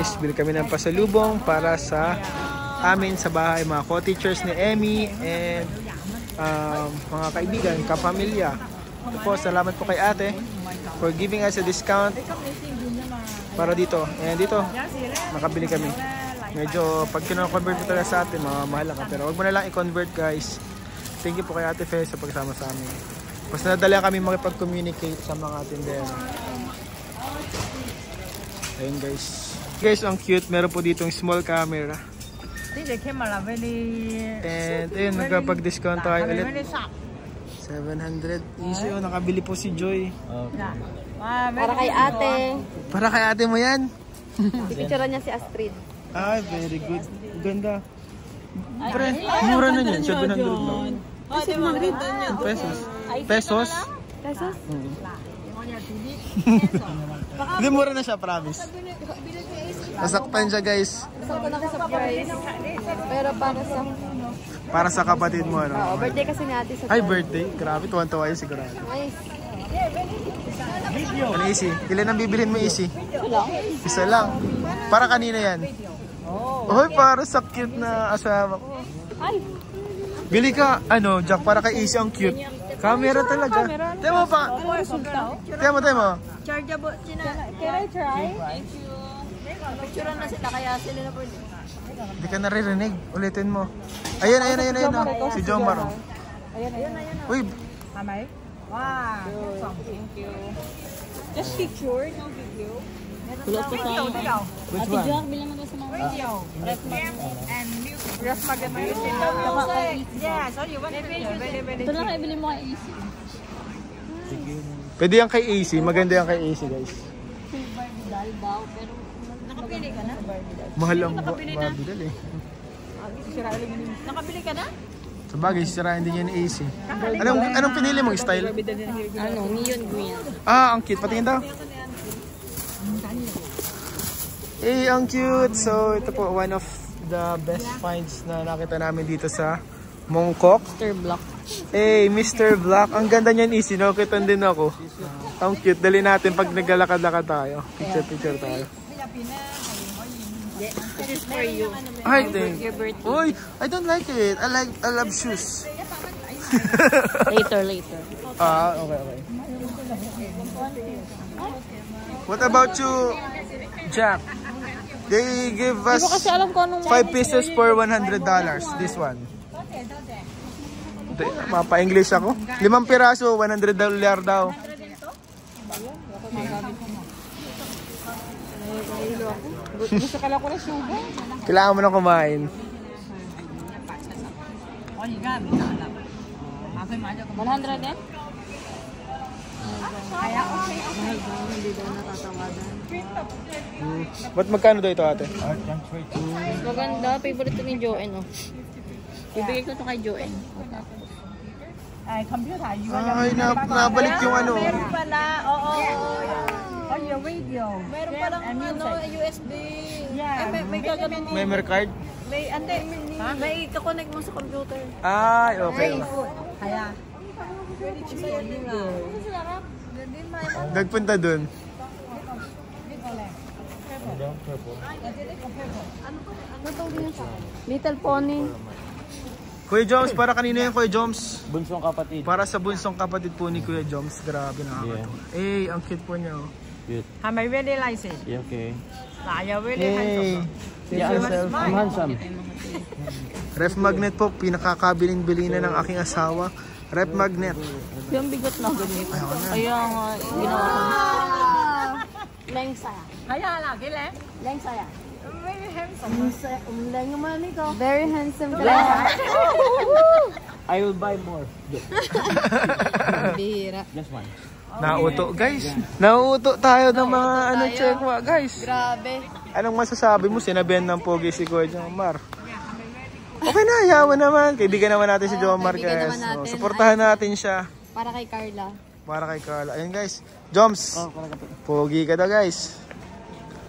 guys, bili kami ng pasalubong para sa amin sa bahay, mga co-teachers ni Emmy and mga kaibigan, kapamilya. Po, salamat po kay ate for giving us a discount para dito. And dito, nakabili kami. Medyo pag kino-convert mo talaga sa atin, mahal ka. Pero wag mo na lang i-convert guys. Thank you po kay Ate Fe sa pagsama sa amin. Mas nadala kami makipag-communicate sa mga tindera. Ayun guys. Guys, ang cute. Meron po ditong small camera. And ayun, nagkapag-discount tayo ulit. 700. Easy oh, nakabili po si Joy. Para kay ate. Para kay ate mo yan? Pipicturean niya si Astrid. Ay, very good. Ganda. Pre, mura na yan. 700 lang. 700 pesos. Pesos? Pesos? Hindi, mura na siya, promise. Nasaktan siya, guys. Nasaktan ako sa price. Pero para sa kapatid mo, ano? Oo, birthday kasi ni ate sa ay, birthday? Grabe, tuwan-tuwa yun sigurado. Nice. Ano, Easy? Ilan ang bibilhin mo, Easy? Isa lang. Para kanina yan? Oy, para sa cute na asawa ko. Ay! Bili ka, ano, Jack, para kay Easy ang cute. Camera talaga. Temo pa. Temo. Chargeable. Can I try? Thank you. Picture na sila kaya sila na pwede. Hindi ka naririnig. Ulitin mo. Ayun. Si Jomar. Ayun. Uy. Amay? Wow. Thank you. Just picture, no video. Tulot ko tayo. Which one? Bilang mo sa mga video. And music. Ref maganda. Yeah, so you want to ito lang kayo bilhin mo kay Easy. Pwede yan kay Easy. Maganda yan kay Easy, guys. Pero nakapili ka na? Mahal ang Barbidal eh. Nakabili ka na? Sa bagay, sisirain din yan ni Easy. Anong pinili mong style? Neon green. Ah, ang cute. Patingin daw. Eh, ang cute. So, ito po, one of the best finds na nakita namin dito sa Mongkok. Mr. Black. Eh, Mr. Black. Ang ganda niyan, Easy. Nakitan din ako. Ang cute. Dali natin pag naglalakad-lakad tayo. Picture tayo. This is for you. I think. Uy, I don't like it. I love shoes. Later. Okay. What about you, Jack? They give us 5 pesos for $100. This one. Mapa-English ako. 5 piraso, $100 daw. Gusto ka lang ko na sugar. Kailangan mo na kumain. 100 eh? Kaya okay. Hindi daw natatawagan. Ba't magkano daw ito, ate? Maganda. Favorite ni Joen, oh. Ibigay ko ito kay Joen. Ay, computer. Ay, nabalik yung ano. Meron pala, oo. On your radio. Meron palang USB. Yeah. May gagawin mo. Memory card? May ika-connect mo sa computer. Ay, okay. Kaya. Nagpunta dun. Little Pony. Kuya Joms, para kanino yan, Kuya Joms? Bunsong kapatid. Para sa bunsong kapatid po ni Kuya Joms. Grabe nakakatawa. Eh, ang cute po niya. Oh. Cute. Am I really like it? Yeah, okay. You're really Hey. handsome. Yeah, I'm handsome. Ref magnet po, pinakakabiling-bilina ng aking asawa. Ref magnet. Yung bigot na ganito. Kaya nga, ginawa ko. Leng saya. Kaya lagi le. Leng saya. Very handsome. Very handsome. I will buy more. Bihira. Just one. Nauto, guys. Nauto tayo ng mga checkwa, guys. Grabe. Anong masasabi mo? Sinabihan ng pogi si Kuya Jomar. Okay na, yaman naman. Kaibigan naman natin si Jomar, kaibigan guys. naman natin. Suportahan natin siya. Para kay Carla. Para kay Carla. Ayun, guys. Joms, pogi ka daw, guys.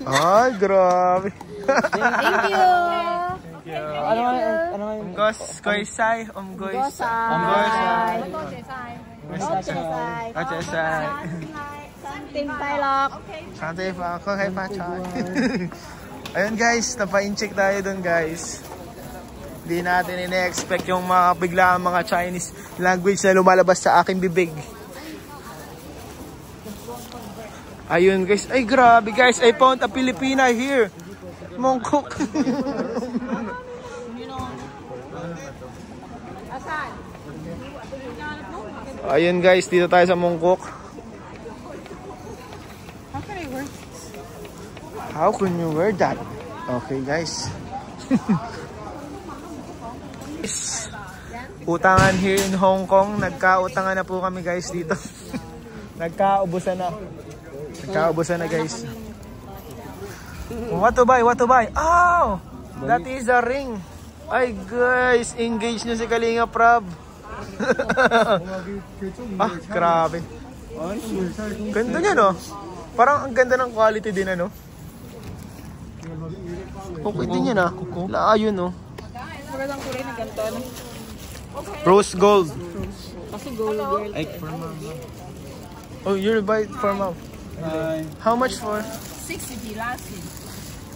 Ay, grabe. Thank you. Umgos, koisay, Gosay. Achesay. Something Tylok. Sante pa ako kay Pachay. Ayun guys, napa-incheck tayo dun guys. Hindi natin ina-expect yung mga biglaan mga Chinese language na lumalabas sa aking bibig. Ayun guys, ay grabe guys, I found a Filipina here. Mongkok. Ayun guys, dito tayo sa Mongkok. How can you wear that? Okay guys. Utangan here in Hong Kong. Nagkautangan na po kami guys dito. Nagkaubusan na. Nagkaubusan na guys. What to buy? What to buy? Oh! That is a ring. Ay guys, engage nyo si Kalinga Prab. Ah, grabe. Ganda niya no? Parang ang ganda ng quality din ano? Okay din yan ah. Ayun no? Magandang kulay na ganito. Rose gold. Kasi gold girl. Ay, for mom. Oh, you'll buy it for mom. How much for? 60 lasting.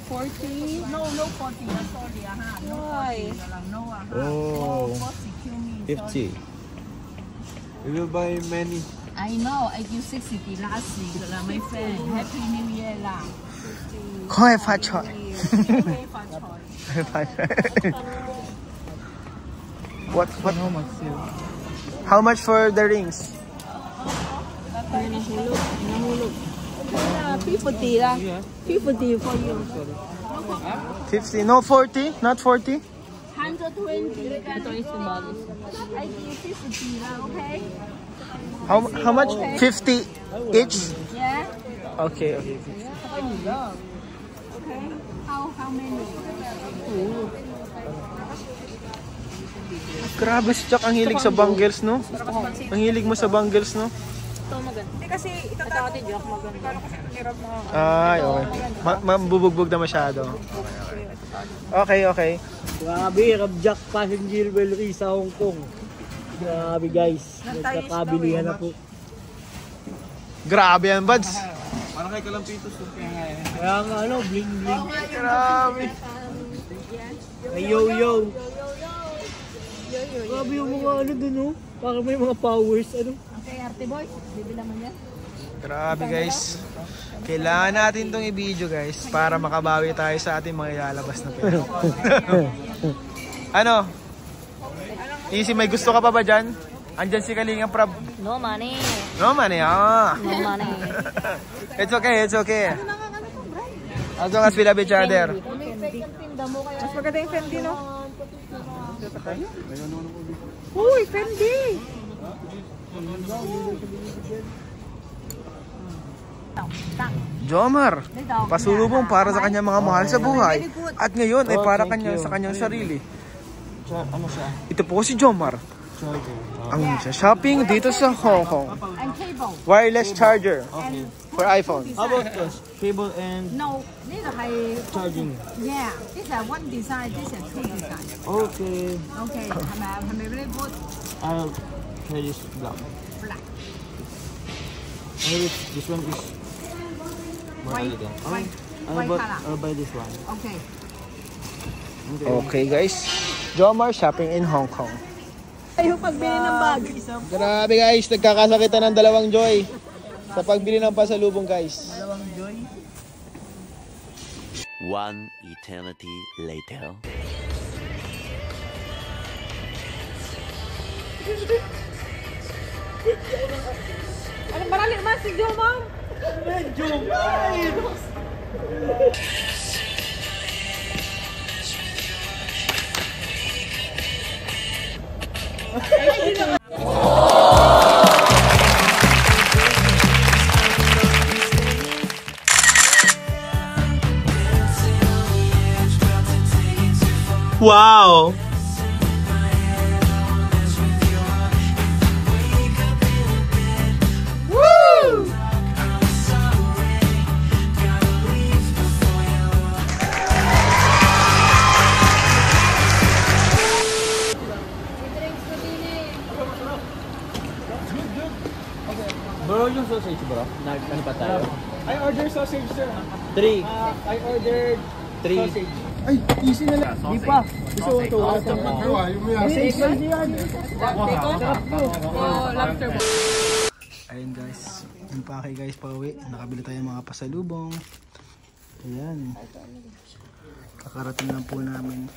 40? No, 40. Sorry, No, Why? no, Oh, 40, kill me. 50. We will buy many. I know, I give 60 lasting. My friend, Happy New Year lah. Koi fa choy. Okay, for choice. What? How much for the rings? Nahulog. 50 lang. 50 for you. 50? No, 40? Not 40? 120. Ito is the bagus. I give 50 lang, okay? How much? 50 each? Yeah. Okay. Okay. How many? Grabe si Jack, ang hilig sa bangles, no? Ang hilig mo sa bangles, no? Ito maganda. Hindi kasi ito ate Jack maganda. Ay, okay. Mabubugbog na masyado. Okay. Grabe, Rabjack Passenger Railway sa Hong Kong. Grabe guys. Nagkakabilihan na po. Grabe yan, buds. Parang kay Kalampitos. Kaya nga ano, bling bling. Grabe. Ay, yo. Grabe yung mga ano dun oh. Parang may mga powers ano. Okay, Arte Boy. Bibila mo yan. Grabe guys. Kailangan natin itong i-video guys para makabawi tayo sa ating mga ilalabas na pera. Ano? Easy, may gusto ka pa ba dyan? Andyan si Kalinga Prab. No money. No money, ah. No money. It's okay. As long as we love each other. Mas maganda yung Fendi, no? Uy, Fendi! Jomar, pasulubong para sa kanyang mga mahal sa buhay. At ngayon ay para sa kanyang sarili. Ano siya? Ito po si Jomar. Ang shopping dito sa Hong Kong. And cable. Wireless charger for iPhone. How about this? Cable and No, this is charging. yeah. This is one design, this is two design. Okay. Okay, I'm very good. I'll try this black. Black. Maybe this one is more White, elegant. white color. I'll buy this one. Okay. Okay guys, Jomar shopping in Hong Kong. Ayaw pagbili ng bag. Grabe guys, nagkakasakitan ng dalawang Joy sa pagbili ng pasalubong guys. One eternity later. Ano marali man si Joe, ma'am? Wow! Bro, yung sausage bro. Ano pa tayo? I ordered sausage sir. 3. I ordered 3. Ay, easy na lang. Di pa. Gusto ko ito. Ayun guys. Yung pake guys, pauwi. Nakabili tayo mga pasalubong. Ayan. Kakarating lang po namin.